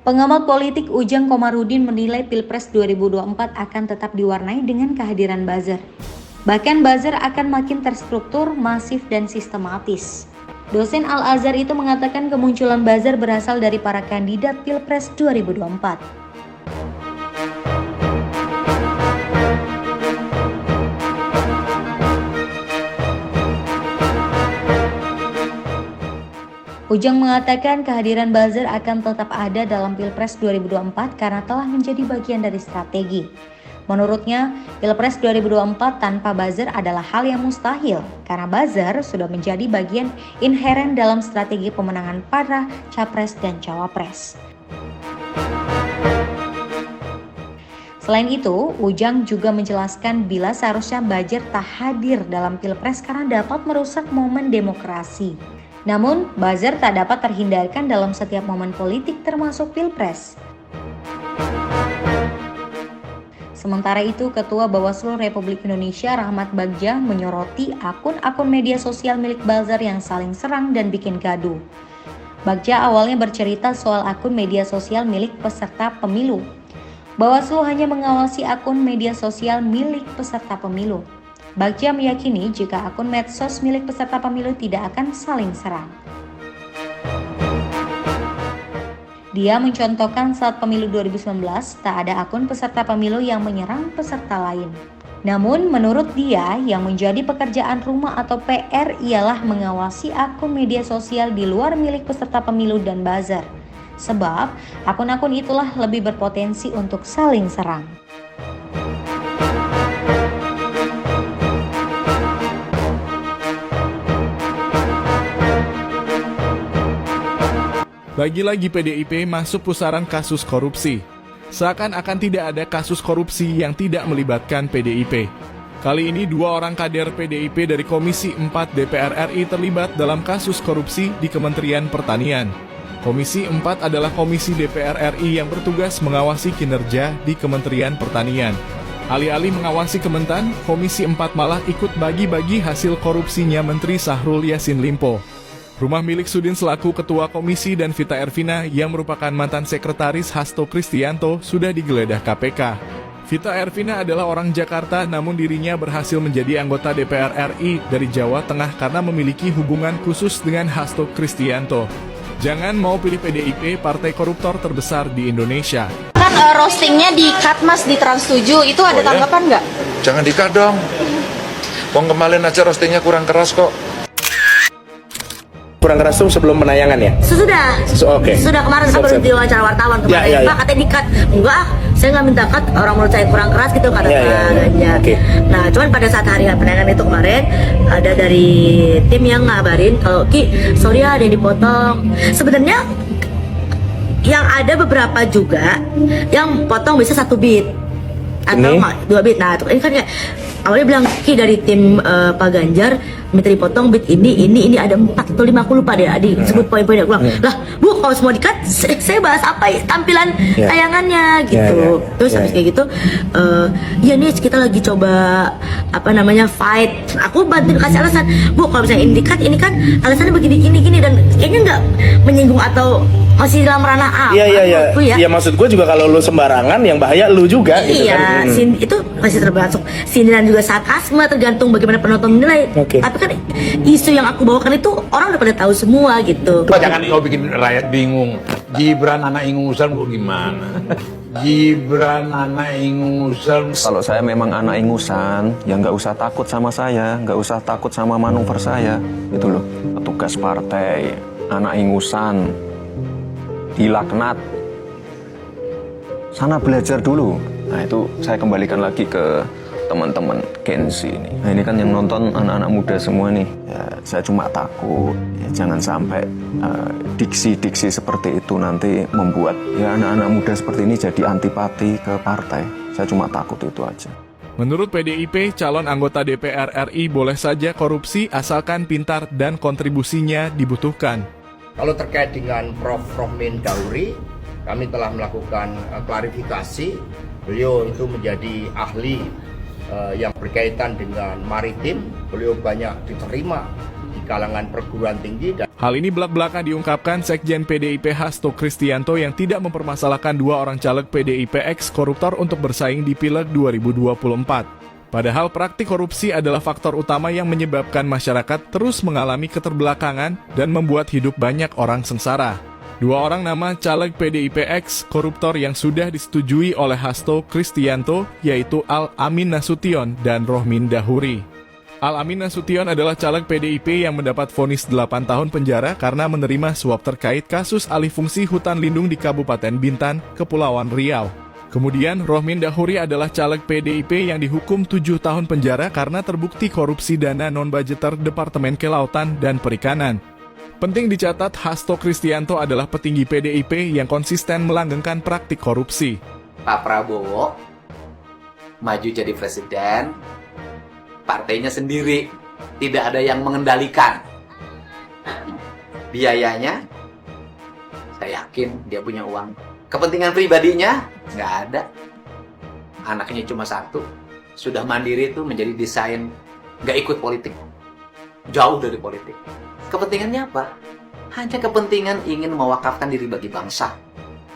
Pengamat politik Ujang Komarudin menilai Pilpres 2024 akan tetap diwarnai dengan kehadiran buzzer. Bahkan buzzer akan makin terstruktur, masif, dan sistematis. Dosen Al-Azhar itu mengatakan kemunculan buzzer berasal dari para kandidat Pilpres 2024. Ujang mengatakan kehadiran buzzer akan tetap ada dalam Pilpres 2024 karena telah menjadi bagian dari strategi. Menurutnya, Pilpres 2024 tanpa buzzer adalah hal yang mustahil karena buzzer sudah menjadi bagian inheren dalam strategi pemenangan para capres dan cawapres. Selain itu, Ujang juga menjelaskan bila seharusnya buzzer tak hadir dalam Pilpres karena dapat merusak momen demokrasi. Namun, buzzer tak dapat terhindarkan dalam setiap momen politik termasuk Pilpres. Sementara itu, Ketua Bawaslu Republik Indonesia Rahmat Bagja menyoroti akun-akun media sosial milik buzzer yang saling serang dan bikin gaduh. Bagja awalnya bercerita soal akun media sosial milik peserta pemilu. Bawaslu hanya mengawasi akun media sosial milik peserta pemilu. Bagja meyakini jika akun medsos milik peserta pemilu tidak akan saling serang. Dia mencontohkan saat pemilu 2019 tak ada akun peserta pemilu yang menyerang peserta lain. Namun menurut dia yang menjadi pekerjaan rumah atau PR ialah mengawasi akun media sosial di luar milik peserta pemilu dan buzzer. Sebab akun-akun itulah lebih berpotensi untuk saling serang. Lagi-lagi PDIP masuk pusaran kasus korupsi. Seakan-akan tidak ada kasus korupsi yang tidak melibatkan PDIP. Kali ini 2 orang kader PDIP dari Komisi 4 DPR RI terlibat dalam kasus korupsi di Kementerian Pertanian. Komisi 4 adalah komisi DPR RI yang bertugas mengawasi kinerja di Kementerian Pertanian. Alih-alih mengawasi Kementan, Komisi 4 malah ikut bagi-bagi hasil korupsinya Menteri Syahrul Yassin Limpo. Rumah milik Sudin selaku Ketua Komisi dan Vita Ervina yang merupakan mantan sekretaris Hasto Kristianto sudah digeledah KPK. Vita Ervina adalah orang Jakarta namun dirinya berhasil menjadi anggota DPR RI dari Jawa Tengah karena memiliki hubungan khusus dengan Hasto Kristianto. Jangan mau pilih PDIP, partai koruptor terbesar di Indonesia. Kan roastingnya di-cut Mas di Trans 7, itu ada tanggapan nggak? Jangan di-cut dong. Wong kemarin aja roastingnya kurang keras kok. Kurang keras tuh sebelum penayangan ya? Sudah. Oke. Sudah kemarin sampai di wawancara wartawan kemarin. Ya. Pak katanya di-cut. Enggak, saya nggak minta cut. Orang menurut saya kurang keras gitu kata Ganjar. Okay. Nah, cuman pada saat hari penayangan itu kemarin ada dari tim yang ngabarin kalau Ki, sorry ya ada yang dipotong. Sebenarnya yang ada beberapa juga yang potong bisa 1 bit atau 2 bit. Nah, ini kan kayak awalnya bilang Ki dari tim Pak Ganjar minta dipotong bit ini ada 4 atau 5 aku lupa deh disebut poin-poinnya. Aku bilang lah Bu kalau semua di-cut saya bahas apa ya tampilan tayangannya gitu. Terus habis kayak gitu ya nih kita lagi coba fight. Aku bantu kasih alasan Bu kalau misalnya ini di-cut ini kan alasannya begini dan kayaknya nggak menyinggung atau masih dalam ranah apa. Iya maksud gue juga kalau lu sembarangan yang bahaya lu juga gitu kan. Itu masih termasuk sindiran juga sarkasme tergantung bagaimana penonton menilai. Tapi kan isu yang aku bawakan itu orang udah pada tahu semua gitu. Jangan kau bikin rakyat bingung. Gibran anak ingusan gimana? Gibran anak ingusan. Kalau saya memang anak ingusan, ya nggak usah takut sama saya, nggak usah takut sama manuver saya, gitu loh. Petugas partai, anak ingusan, dilaknat. Sana belajar dulu. Nah itu saya kembalikan lagi ke teman-teman Gen Z ini. Nah ini kan yang nonton anak-anak muda semua nih. Ya, saya cuma takut ya, jangan sampai diksi-diksi seperti itu nanti membuat ya anak-anak muda seperti ini jadi antipati ke partai. Saya cuma takut itu aja. Menurut PDIP, calon anggota DPR RI boleh saja korupsi asalkan pintar dan kontribusinya dibutuhkan. Kalau terkait dengan Prof. Rohmin Dauri, kami telah melakukan klarifikasi. Beliau itu menjadi ahli yang berkaitan dengan maritim. Beliau banyak diterima di kalangan perguruan tinggi dan Hal ini belak-belakan diungkapkan Sekjen PDIP Hasto Kristianto yang tidak mempermasalahkan 2 orang caleg PDIP ex-koruptor untuk bersaing di Pileg 2024. Padahal praktik korupsi adalah faktor utama yang menyebabkan masyarakat terus mengalami keterbelakangan dan membuat hidup banyak orang sengsara. 2 orang nama caleg PDIP ex-koruptor yang sudah disetujui oleh Hasto Kristianto yaitu Al-Amin Nasution dan Rohmin Dahuri. Al-Amin Nasution adalah caleg PDIP yang mendapat vonis 8 tahun penjara karena menerima suap terkait kasus alih fungsi hutan lindung di Kabupaten Bintan, Kepulauan Riau. Kemudian Rohmin Dahuri adalah caleg PDIP yang dihukum 7 tahun penjara karena terbukti korupsi dana non-budgeter Departemen Kelautan dan Perikanan. Penting dicatat, Hasto Kristianto adalah petinggi PDIP yang konsisten melanggengkan praktik korupsi. Pak Prabowo maju jadi presiden, partainya sendiri, tidak ada yang mengendalikan. Biayanya, saya yakin dia punya uang. Kepentingan pribadinya, nggak ada. Anaknya cuma 1, sudah mandiri itu menjadi desain, nggak ikut politik. Jauh dari politik. Kepentingannya apa? Hanya kepentingan ingin mewakafkan diri bagi bangsa.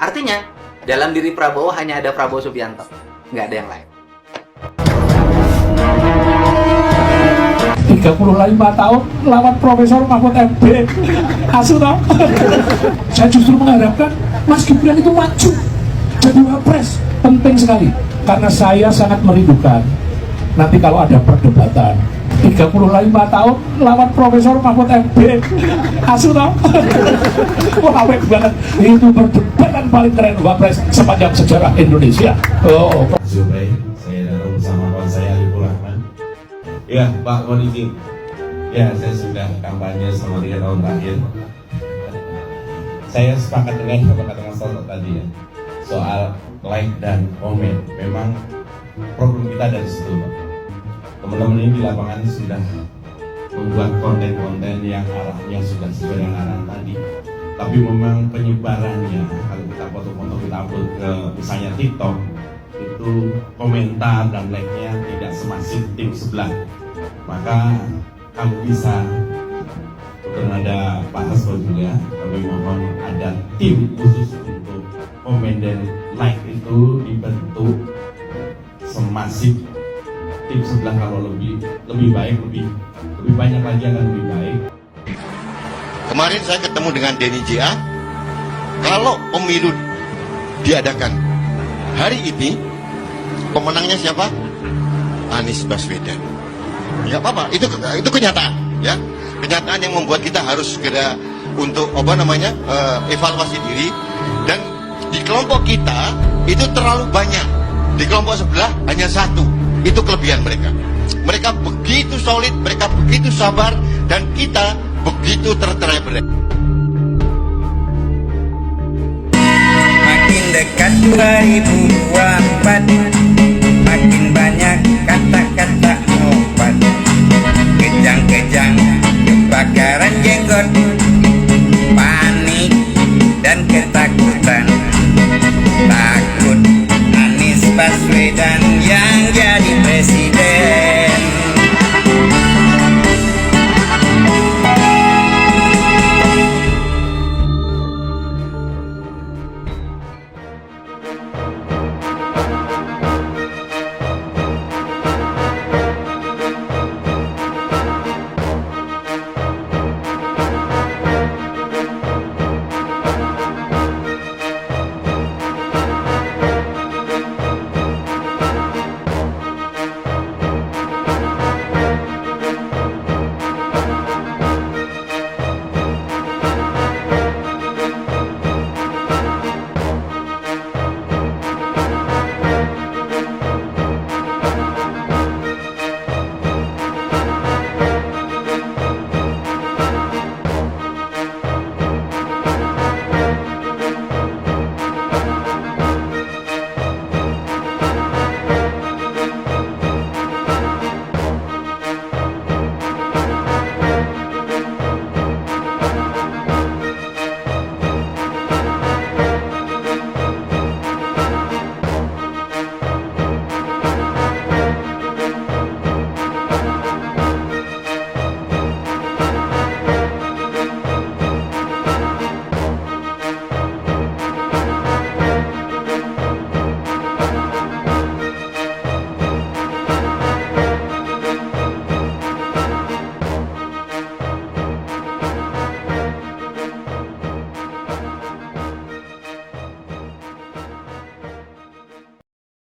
Artinya, dalam diri Prabowo hanya ada Prabowo Subianto, nggak ada yang lain. 35 tahun lawan Profesor Mahfud MD. Asu tau. Saya justru mengharapkan Mas Gibran itu maju jadi wapres. Penting sekali karena saya sangat merindukan nanti kalau ada perdebatan 35 tahun lawan Profesor Mahfud MD. Asu tau. Wah, awet banget. Itu perdebatan paling keren wapres sepanjang sejarah Indonesia. Oh. Baik, saya datang bersama kawan saya Alifur Rahman. Ya, Pak Moniki. Ya, saya sudah kampanye selama 3 tahun terakhir. Saya sepakat dengan kata Mas Toto tadi ya, soal like dan komen. Memang problem kita dari situ, Pak. Teman-teman ini di lapangan sudah membuat konten-konten yang arahnya sudah sesuai dengan arah tadi. Tapi memang penyebarannya, kalau kita foto-foto kita upload ke misalnya TikTok, itu komentar dan like-nya tidak semasif tim sebelah. Maka kalau bisa, karena ada Pak Hasto juga, kami mohon ada tim khusus untuk komen dan like itu dibentuk semasif tim sebelah. Kalau lebih baik, lebih banyak lagi akan lebih baik. Kemarin saya ketemu dengan Denny JA. Kalau pemilu diadakan hari ini, pemenangnya siapa? Anies Baswedan. Nggak apa-apa, itu kenyataan, ya. Kenyataan yang membuat kita harus segera untuk evaluasi diri. Dan di kelompok kita itu terlalu banyak, di kelompok sebelah hanya 1. Itu kelebihan mereka. Mereka begitu solid, mereka begitu sabar, dan kita begitu tercerai berai. Makin dekat 2024, makin banyak